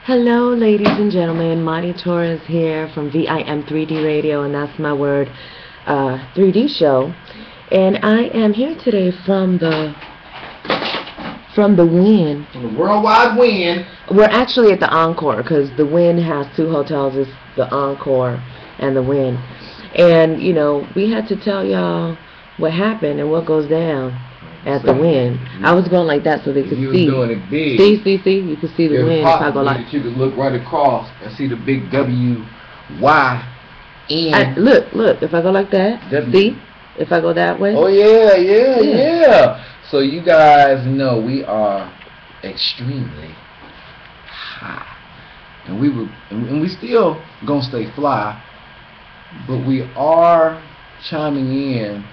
Hello, ladies and gentlemen. Monty Torres here from WYNN 3D Radio, and that's my word, 3D show. And I am here today from the WYNN. From the worldwide WYNN. We're actually at the Encore because the WYNN has two hotels. It's the Encore and the WYNN. And you know, we had to tell y'all what happened and what goes down at the WYNN. I was going like that so they could see. You was doing it big. See, you could see the WYNN if I go like. You could look right across and see the big WYNN. Look, if I go like that, see? If I go that way. Oh yeah. So you guys know we are extremely high, and we still gonna stay fly, but we are chiming in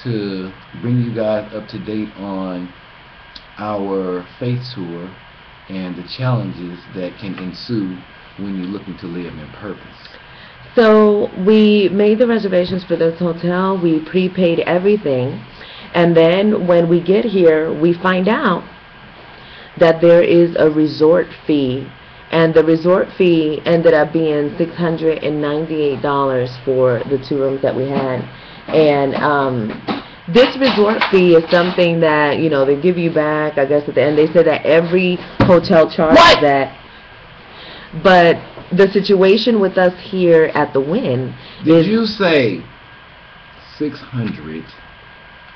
to bring you guys up to date on our faith tour and the challenges that can ensue when you're looking to live in purpose. So we made the reservations for this hotel. We prepaid everything, and then when we get here, we find out that there is a resort fee, and the resort fee ended up being $698 for the 2 rooms that we had. And this resort fee is something that, you know, they give you back, I guess, at the end. They said that every hotel charges that. But the situation with us here at the WYNN Did you say 600?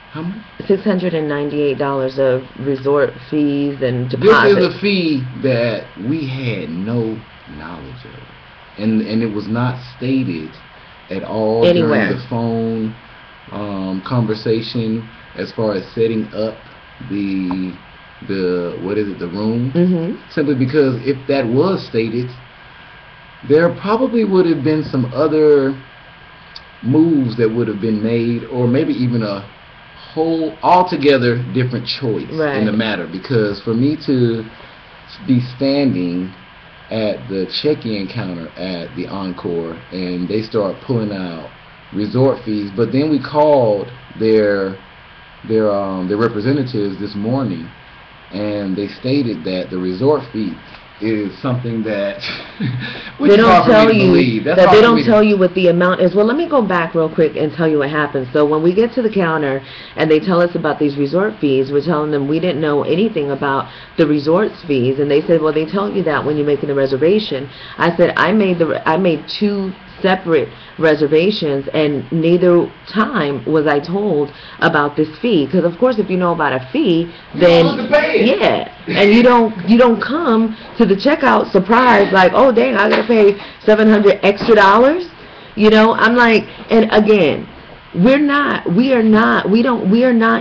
How much? $698 of resort fees and deposits. This is a fee that we had no knowledge of. And it was not stated at all anywhere during the phone conversation as far as setting up the room. Simply because if that was stated, there probably would have been some other moves that would have been made, or maybe even a whole altogether different choice in the matter. Because for me to be standing at the check-in counter at the Encore and they start pulling out resort fees, but then we called their representatives this morning, and they stated that the resort fee is something that they don't tell you tell you what the amount is. Well, let me go back real quick and tell you what happened. So when we get to the counter and they tell us about these resort fees, we're telling them we didn't know anything about the resorts fees, and they said, well, they tell you that when you're making a reservation. I said I made 2 separate reservations, and neither time was I told about this fee. Because of course, if you know about a fee, then and you don't come to the checkout surprised like, oh dang, I gotta pay $700 extra. You know, I'm like, and again, we are not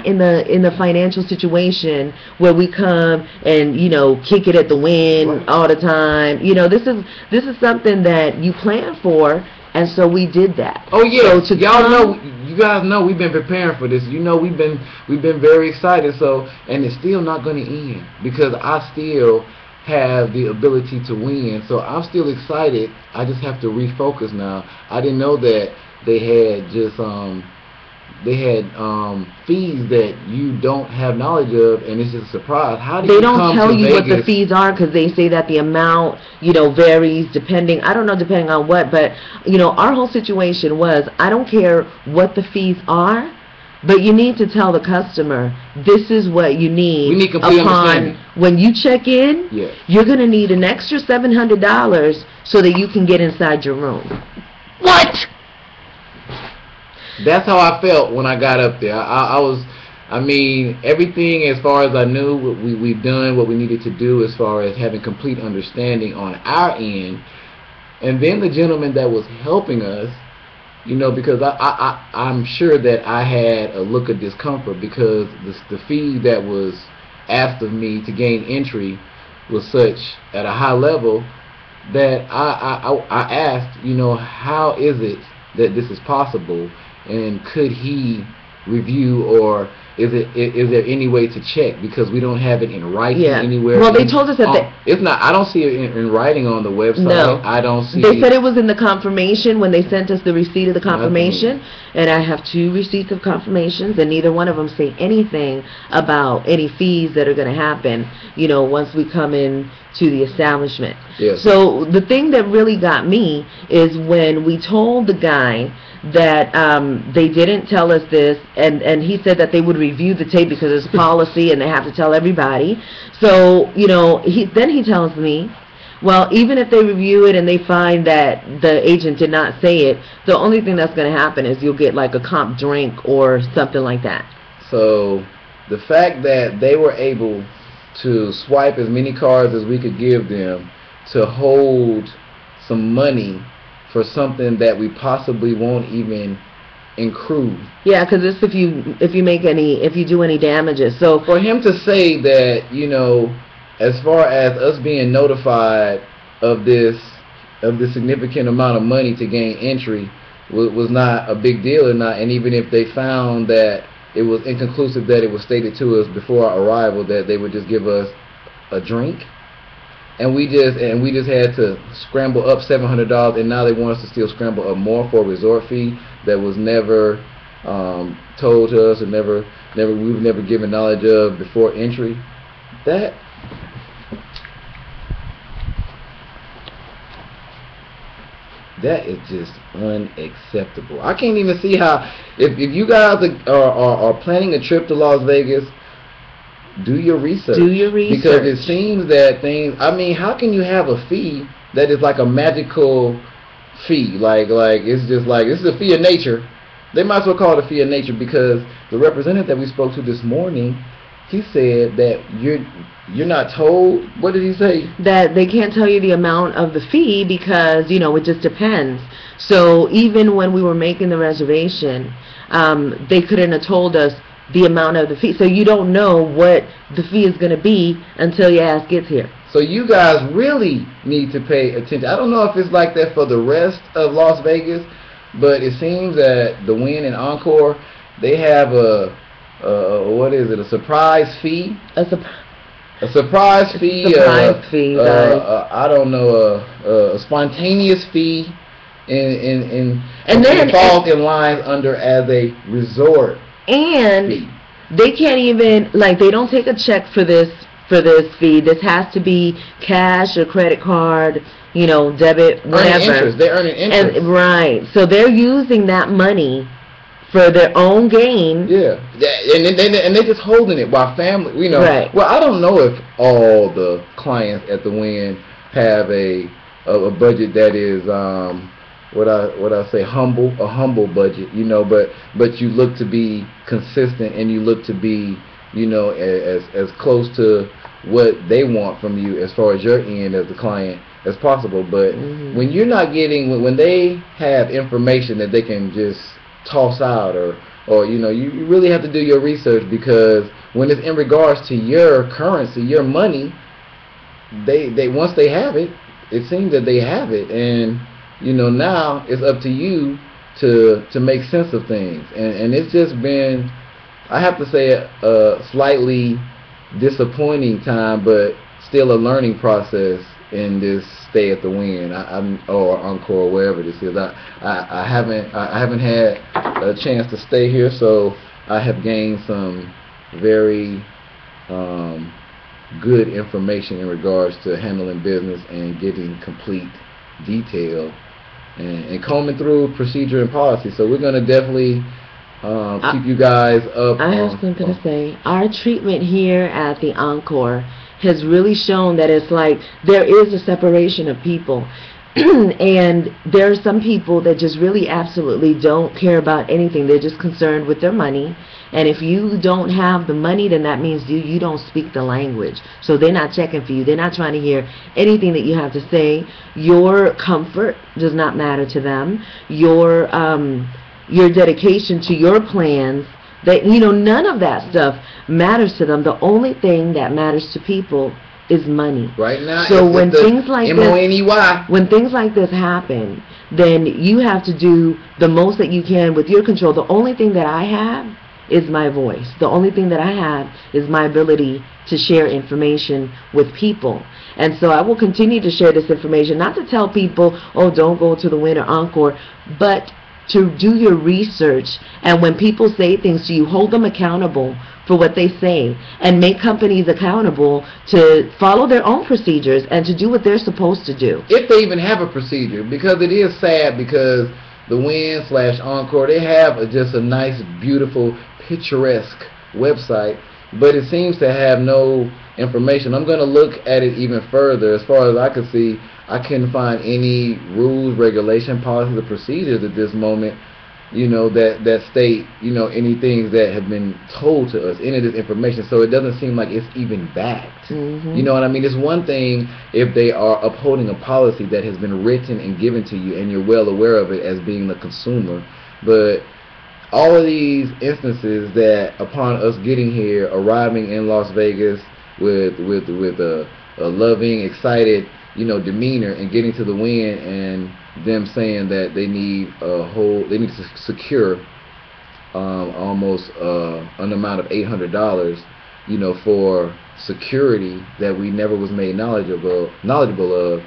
in the financial situation where we come and, you know, kick it at the WYNN all the time. You know, this is something that you plan for, and so we did that. Oh yeah, so you guys know we've been preparing for this. You know, we've been very excited. So, and it's still not going to end because I still have the ability to win. So I'm still excited. I just have to refocus now. I didn't know that they had just fees that you don't have knowledge of, and it's just a surprise. How do they you don't come tell to you Vegas? What the fees are, because they say that the amount, you know, varies depending, I don't know depending on what, but you know, our whole situation was, I don't care what the fees are, but you need to tell the customer this is what you need. We need complete understanding. When you check in, you're going to need an extra $700 so that you can get inside your room. What? That's how I felt when I got up there. I mean, everything as far as I knew, we've done what we needed to do as far as having complete understanding on our end. And then the gentleman that was helping us, you know, because I'm sure that I had a look of discomfort because the fee that was asked of me to gain entry was such at a high level that I asked, you know, how is it that this is possible, and could he review or is there any way to check, because we don't have it in writing anywhere? Well, they told us that it's not. I don't see it in writing on the website. No, I don't see. They said it was in the confirmation when they sent us the receipt of the confirmation, and I have 2 receipts of confirmations, and neither one of them say anything about any fees that are going to happen, you know, once we come in to the establishment. Yes. So the thing that really got me is when we told the guy that they didn't tell us this, and he said that they would review the tape because it's policy and they have to tell everybody. So, you know, then he tells me, well, even if they review it and they find that the agent did not say it, the only thing that's going to happen is you'll get like a comp drink or something like that. So the fact that they were able to swipe as many cards as we could give them to hold some money for something that we possibly won't even accrue. Yeah, because it's if you do any damages. So for him to say that, you know, as far as us being notified of this significant amount of money to gain entry was not a big deal or not, and even if they found that it was inconclusive, that it was stated to us before our arrival that they would just give us a drink, and we just had to scramble up $700, and now they want us to still scramble up more for a resort fee that was never told to us, and we were never given knowledge of before entry. That is just unacceptable. I can't even see how, if you guys are planning a trip to Las Vegas, do your research. Do your research. Because it seems that things, I mean, how can you have a fee that is like a magical fee? Like it's just like, this is a fee of nature. They might as well call it a fee of nature, because the representative that we spoke to this morning, he said that you're not told. What did he say? That they can't tell you the amount of the fee because, you know, it just depends. So even when we were making the reservation, they couldn't have told us the amount of the fee. So you don't know what the fee is going to be until your ass gets here. So you guys really need to pay attention. I don't know if it's like that for the rest of Las Vegas, but it seems that the WYNN and Encore, they have a what is it? A surprise fee? A surprise fee. Surprise fee. I don't know. A spontaneous fee, and then it falls in lines under as a resort. And fee. They can't even, like, they don't take a check for this fee. This has to be cash or credit card, you know, debit, whatever. They're earning interest. And, right. So they're using that money for their own gain. Yeah, and they're just holding it while family, you know. Right. Well, I don't know if all the clients at the WYNN have a budget that is what I say, a humble budget, you know. But you look to be consistent, and you look to be, you know, as close to what they want from you as far as your end as the client as possible. But when you're not getting, when they have information that they can just toss out, or you know, you really have to do your research, because when it's in regards to your currency, your money, they once they have it, it seems that they have it, and you know, now it's up to you to make sense of things, and it's just been, I have to say, a slightly disappointing time, but still a learning process in this stay at the WYNN, or Encore, wherever this is. I haven't had a chance to stay here, so I have gained some very good information in regards to handling business and getting complete detail and combing through procedure and policy. So we're going to definitely keep you guys up. I have something to say. Our treatment here at the Encore has really shown that it's like there is a separation of people. And there are some people that just really absolutely don't care about anything. They're just concerned with their money. And if you don't have the money, then that means you don't speak the language. So they're not checking for you. They're not trying to hear anything that you have to say. Your comfort does not matter to them. Your dedication to your plans, that, you know, none of that stuff matters to them. The only thing that matters to people is money. Right now, so when things like this happen, then you have to do the most that you can with your control. The only thing that I have is my voice. The only thing that I have is my ability to share information with people. And so I will continue to share this information, not to tell people, oh, don't go to the WYNN or Encore, but to do your research. And when people say things to you, hold them accountable for what they say, and make companies accountable to follow their own procedures and to do what they're supposed to do. If they even have a procedure, because it is sad, because the WYNN/Encore, they have just a nice, beautiful, picturesque website, but it seems to have no information. I'm going to look at it even further. As far as I can see, I couldn't find any rules, regulation, policies, or procedures at this moment, you know, that state, you know, any things that have been told to us, any of this information. So it doesn't seem like it's even backed. You know what I mean? It's one thing if they are upholding a policy that has been written and given to you and you're well aware of it as being the consumer, but all of these instances that upon us getting here, arriving in Las Vegas with a loving, excited, you know, demeanor, and getting to the WYNN and them saying that they need to secure almost an amount of $800, you know, for security that we never was made knowledgeable of.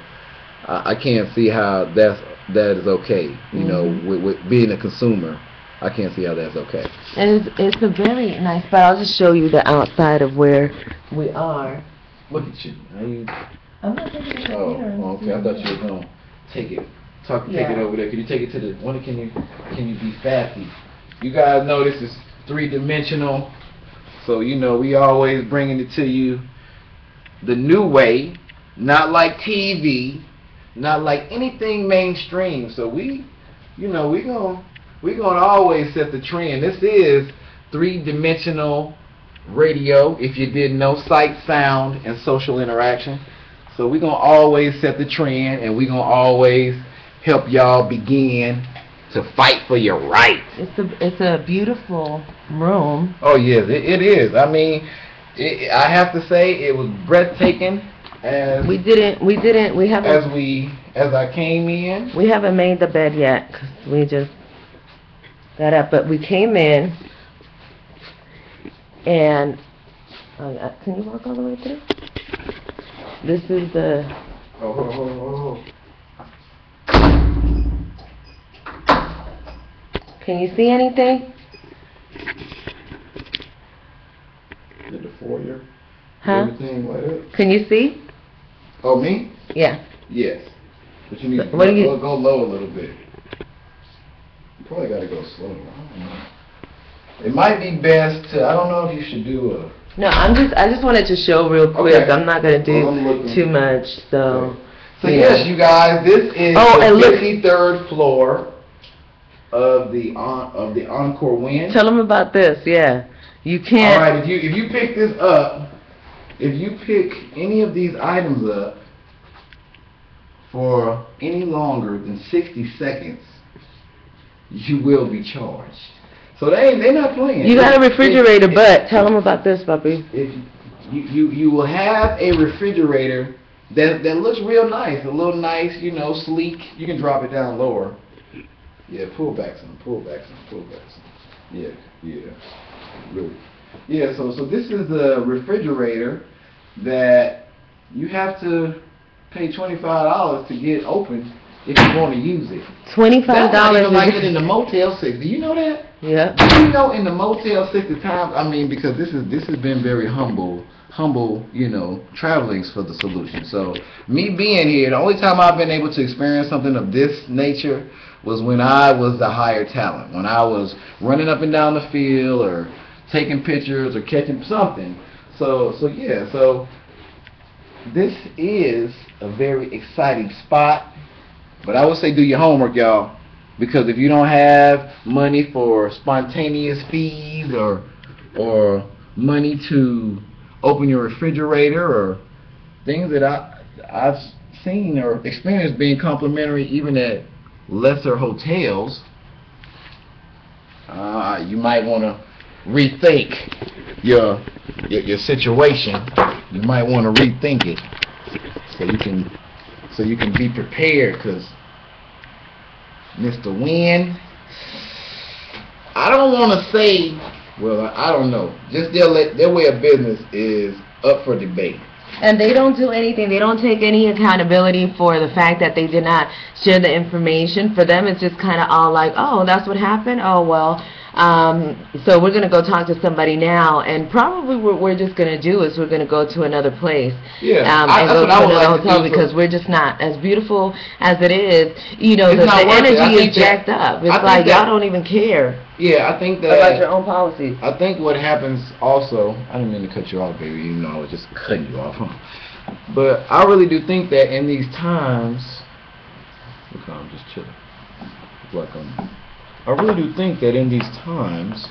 I can't see how that is okay. You know, with being a consumer, I can't see how that's okay. And it's a very nice spot. I'll just show you the outside of where we are. Look at you. I'm not taking it here. Oh, okay. I thought you were gonna take it. Take it over there. Can you take it to the one? Can you be fatty? You guys know this is 3-dimensional, so you know we always bringing it to you the new way, not like TV, not like anything mainstream. So we gonna always set the trend. This is 3-dimensional radio. If you didn't know, sight, sound, and social interaction. So we're going to always set the trend, and we're going to always help y'all begin to fight for your rights. It's a beautiful room. Oh, yes, it is. I mean, I have to say it was breathtaking. As I came in. We haven't made the bed yet because we just got up, but we came in, and can you walk all the way through? This is the... Oh. Can you see anything? Did the foyer? Huh? Everything like that? Can you see? Oh, me? Yeah. Yes. But you need to go low a little bit. You probably got to go slower. I don't know. It might be best to... I don't know if you should do a... No, I just wanted to show real quick. Okay. I'm not going to do too much, so... Okay. So yes, you guys, this is the 53rd floor of the Encore WYNN. Tell them about this. Yeah, you can't. All right, if you pick this up, if you pick any of these items up for any longer than 60 seconds, you will be charged. So they're not playing. You got a refrigerator, but tell them about this, puppy. You will have a refrigerator that looks real nice, a little nice, you know, sleek. You can drop it down lower. Yeah, pull back some. Yeah, really. Yeah, so this is the refrigerator that you have to pay $25 to get open if you want to use it. $25. That's not even like it in the Motel 6. Do you know that? Yeah. Do you know in the Motel 6 the times? I mean, because this has been very humble, you know, travelings for the solution. So me being here, the only time I've been able to experience something of this nature was when I was the hired talent, when I was running up and down the field or taking pictures or catching something. So yeah, so this is a very exciting spot. But I would say do your homework, y'all, because if you don't have money for spontaneous fees or money to open your refrigerator or things that I've seen or experienced being complimentary even at lesser hotels, you might want to rethink your situation. You might want to rethink it so you can be prepared, because Mr. WYNN, I don't want to say Well, I don't know. Just their way of business is up for debate. And they don't do anything. They don't take any accountability for the fact that they did not share the information. For them, it's just kind of all like, oh, that's what happened? Oh, well, so we're going to go talk to somebody now. And probably what we're just going to do is we're going to go to another place. Yeah, and go to another hotel because we're just not. As beautiful as it is, you know, the energy is jacked up. It's like y'all don't even care. Yeah, I think that about your own policies. I think what happens also, I didn't mean to cut you off, baby, even though I was just cutting you off. But I really do think that in these times, look, I'm just chilling. I really do think that in these times,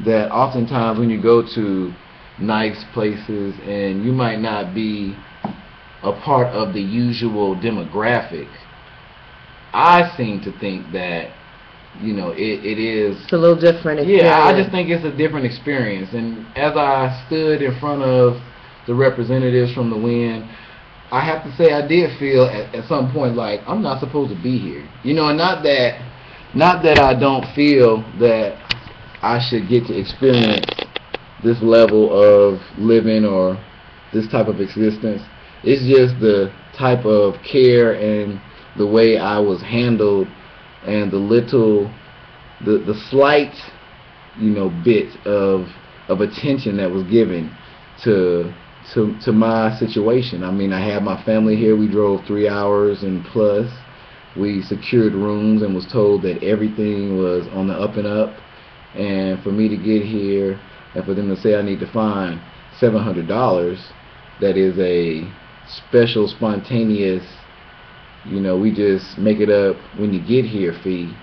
that oftentimes when you go to nice places and you might not be a part of the usual demographic, I seem to think that, you know, it is... It's a little different experience. Yeah, I just think it's a different experience. And as I stood in front of the representatives from the WYNN, I have to say I did feel at some point like I'm not supposed to be here. You know, and not that I don't feel that I should get to experience this level of living or this type of existence. It's just the type of care and the way I was handled and the slight, you know, bit of attention that was given to my situation. I mean, I had my family here. We drove 3 hours and plus. We secured rooms and was told that everything was on the up and up. And for me to get here and for them to say I need to find $700, that is a special, spontaneous, you know, we just make it up when you get here fee.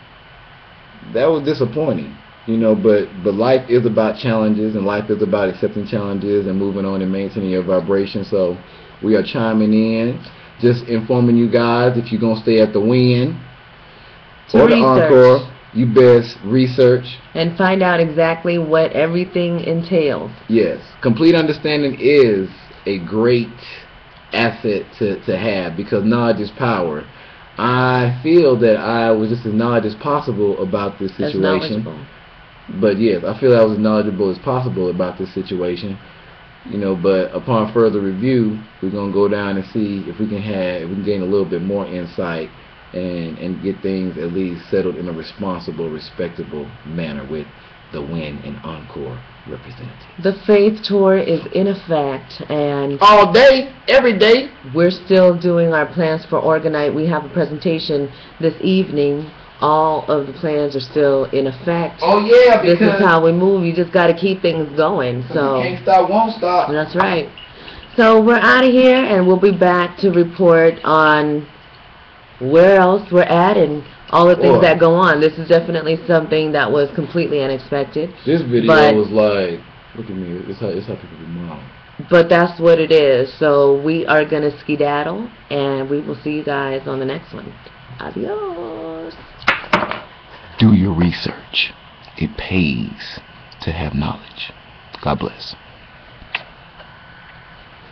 That was disappointing, you know, but life is about challenges, and life is about accepting challenges and moving on and maintaining your vibration. So we are chiming in, just informing you guys, if you're going to stay at the WYNN or the Encore, you best research and find out exactly what everything entails. Yes, complete understanding is a great asset to have, because knowledge is power. I feel that I was just as knowledgeable as possible about this situation. But yes, I feel I was as knowledgeable as possible about this situation. You know, but upon further review, we're gonna go down and see if we can gain a little bit more insight and get things at least settled in a responsible, respectable manner with the WYNN and Encore representative. The Faith Tour is in effect, and all day, every day. We're still doing our plans for Organite. We have a presentation this evening. All of the plans are still in effect. Oh yeah, because this is how we move. You just got to keep things going. So you can't stop, won't stop. That's right. So we're out of here, and we'll be back to report on where else we're at and all the things that go on. This is definitely something that was completely unexpected. This video was like, look at me, it's how people do mom. But that's what it is. So we are going to skedaddle, and we will see you guys on the next one. Adios. Do your research. It pays to have knowledge. God bless.